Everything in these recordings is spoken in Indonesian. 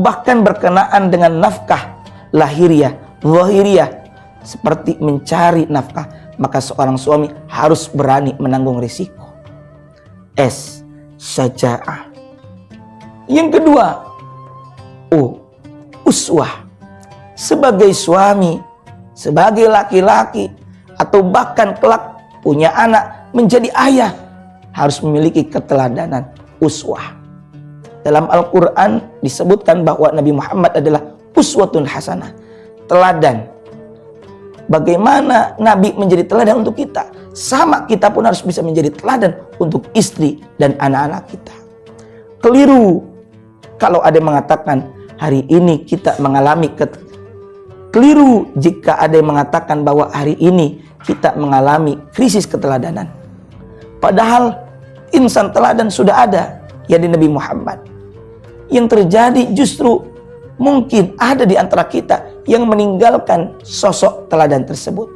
bahkan berkenaan dengan nafkah lahiriah, zahiriah, seperti mencari nafkah, maka seorang suami harus berani menanggung risiko. Syaja'ah. Yang kedua, uswah. Sebagai suami, sebagai laki-laki, atau bahkan kelak punya anak, menjadi ayah, harus memiliki keteladanan, uswah. Dalam Al-Quran disebutkan bahwa Nabi Muhammad adalah uswatun hasanah, teladan. Bagaimana Nabi menjadi teladan untuk kita, sama kita pun harus bisa menjadi teladan untuk istri dan anak-anak kita. Keliru kalau ada yang mengatakan hari ini kita mengalami keliru jika ada yang mengatakan bahwa hari ini kita mengalami krisis keteladanan. Padahal insan teladan sudah ada, yakni Nabi Muhammad. Yang terjadi justru mungkin ada di antara kita yang meninggalkan sosok teladan tersebut.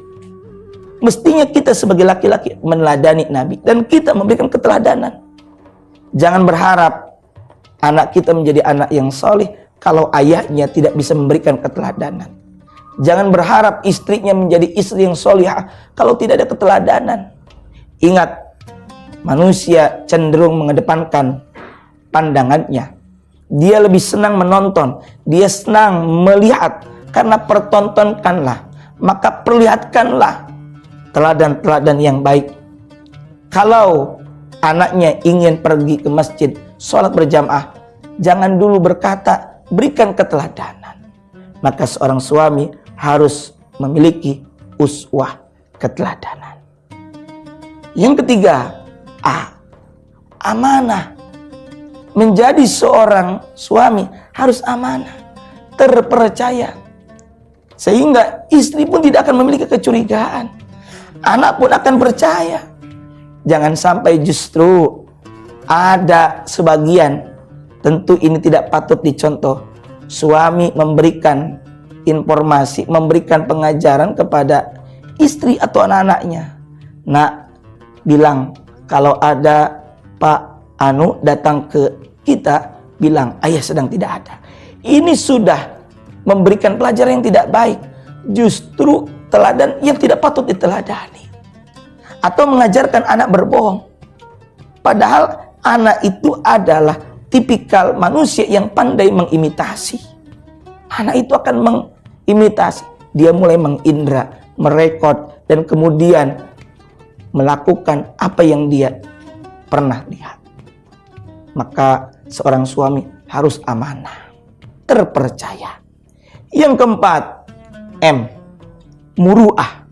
Mestinya kita sebagai laki-laki meneladani Nabi dan kita memberikan keteladanan. Jangan berharap anak kita menjadi anak yang soleh kalau ayahnya tidak bisa memberikan keteladanan. Jangan berharap istrinya menjadi istri yang solihah kalau tidak ada keteladanan. Ingat, manusia cenderung mengedepankan pandangannya. Dia lebih senang menonton, dia senang melihat, karena pertontonkanlah, maka perlihatkanlah teladan-teladan yang baik. Kalau anaknya ingin pergi ke masjid, sholat berjamaah, jangan dulu berkata, berikan keteladanan. Maka seorang suami harus memiliki uswah, keteladanan. Yang ketiga, amanah. Menjadi seorang suami harus amanah, terpercaya, sehingga istri pun tidak akan memiliki kecurigaan, anak pun akan percaya. Jangan sampai justru ada sebagian, tentu ini tidak patut dicontoh, suami memberikan informasi, memberikan pengajaran kepada istri atau anak-anaknya. Nak, bilang kalau ada Pak Anu datang ke kita, bilang ayah sedang tidak ada. Ini sudah memberikan pelajaran yang tidak baik, justru teladan yang tidak patut diteladani. Atau mengajarkan anak berbohong, padahal anak itu adalah tipikal manusia yang pandai mengimitasi. Anak itu akan mengimitasi, dia mulai mengindra, merekod, dan kemudian melakukan apa yang dia pernah lihat. Maka seorang suami harus amanah, terpercaya. Yang keempat, muru'ah.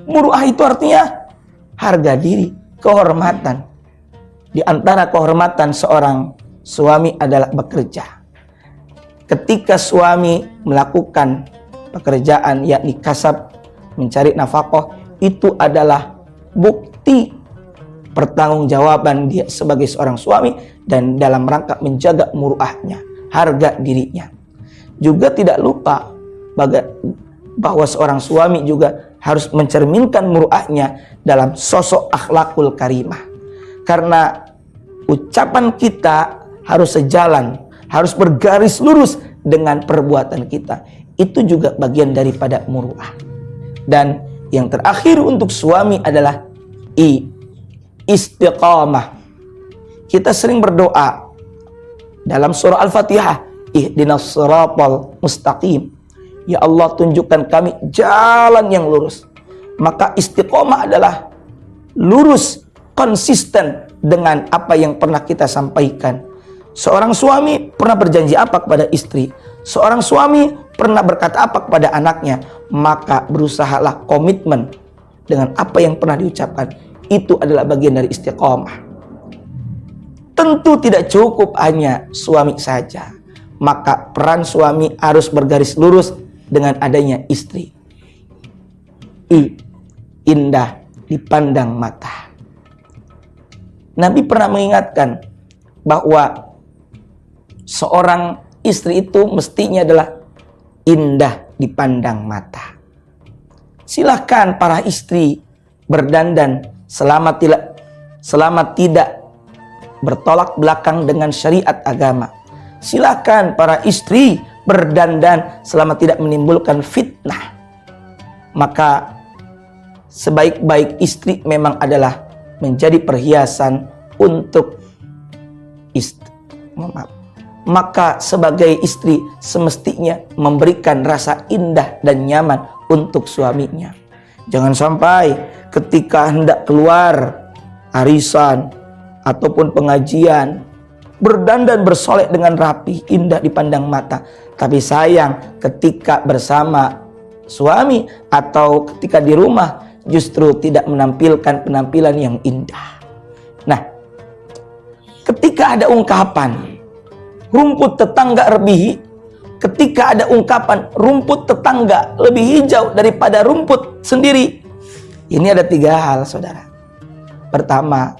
Muru'ah itu artinya harga diri, kehormatan. Di antara kehormatan seorang suami adalah bekerja. Ketika suami melakukan pekerjaan, yakni kasab, mencari nafkah, itu adalah bukti pertanggungjawaban dia sebagai seorang suami dan dalam rangka menjaga muruahnya, harga dirinya. Juga tidak lupa bahwa seorang suami juga harus mencerminkan muruahnya dalam sosok akhlakul karimah. Karena ucapan kita harus sejalan, harus bergaris lurus dengan perbuatan kita. Itu juga bagian daripada muruah. Dan yang terakhir untuk suami adalah istiqamah. Kita sering berdoa dalam surah Al-Fatihah, ihdinas siratal mustaqim. Ya Allah, tunjukkan kami jalan yang lurus. Maka istiqamah adalah lurus, konsisten dengan apa yang pernah kita sampaikan. Seorang suami pernah berjanji apa kepada istri, seorang suami pernah berkata apa kepada anaknya, maka berusahalah komitmen dengan apa yang pernah diucapkan. Itu adalah bagian dari istiqamah. Tentu tidak cukup hanya suami saja, maka peran suami harus bergaris lurus dengan adanya istri. Indah dipandang mata. Nabi pernah mengingatkan bahwa seorang istri itu mestinya adalah indah dipandang mata. Silahkan para istri berdandan selama tidak bertolak belakang dengan syariat agama. silakan para istri berdandan selama tidak menimbulkan fitnah. Maka sebaik-baik istri memang adalah menjadi perhiasan untuk istri. Maka sebagai istri semestinya memberikan rasa indah dan nyaman untuk suaminya. Jangan sampai ketika hendak keluar arisan ataupun pengajian berdandan bersolek dengan rapi, indah dipandang mata, tapi sayang ketika bersama suami atau ketika di rumah justru tidak menampilkan penampilan yang indah. Nah, ketika ada ungkapan rumput tetangga ketika ada ungkapan rumput tetangga lebih hijau daripada rumput sendiri, ini ada 3 hal, saudara. Pertama,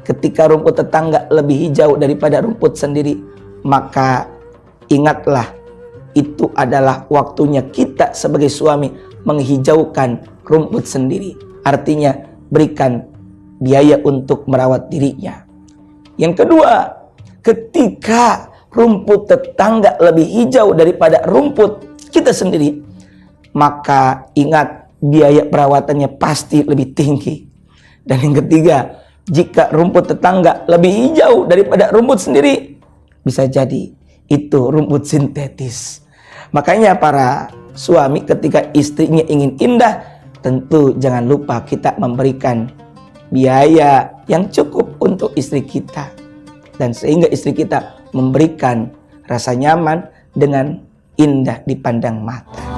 ketika rumput tetangga lebih hijau daripada rumput sendiri, maka ingatlah itu adalah waktunya kita sebagai suami menghijaukan rumput sendiri. Artinya berikan biaya untuk merawat dirinya. Yang kedua, ketika rumput tetangga lebih hijau daripada rumput kita sendiri, maka ingat biaya perawatannya pasti lebih tinggi. Dan yang ketiga, jika rumput tetangga lebih hijau daripada rumput sendiri, bisa jadi itu rumput sintetis. Makanya para suami ketika istrinya ingin indah, tentu jangan lupa kita memberikan biaya yang cukup untuk istri kita. Dan sehingga istri kita memberikan rasa nyaman dengan indah dipandang mata.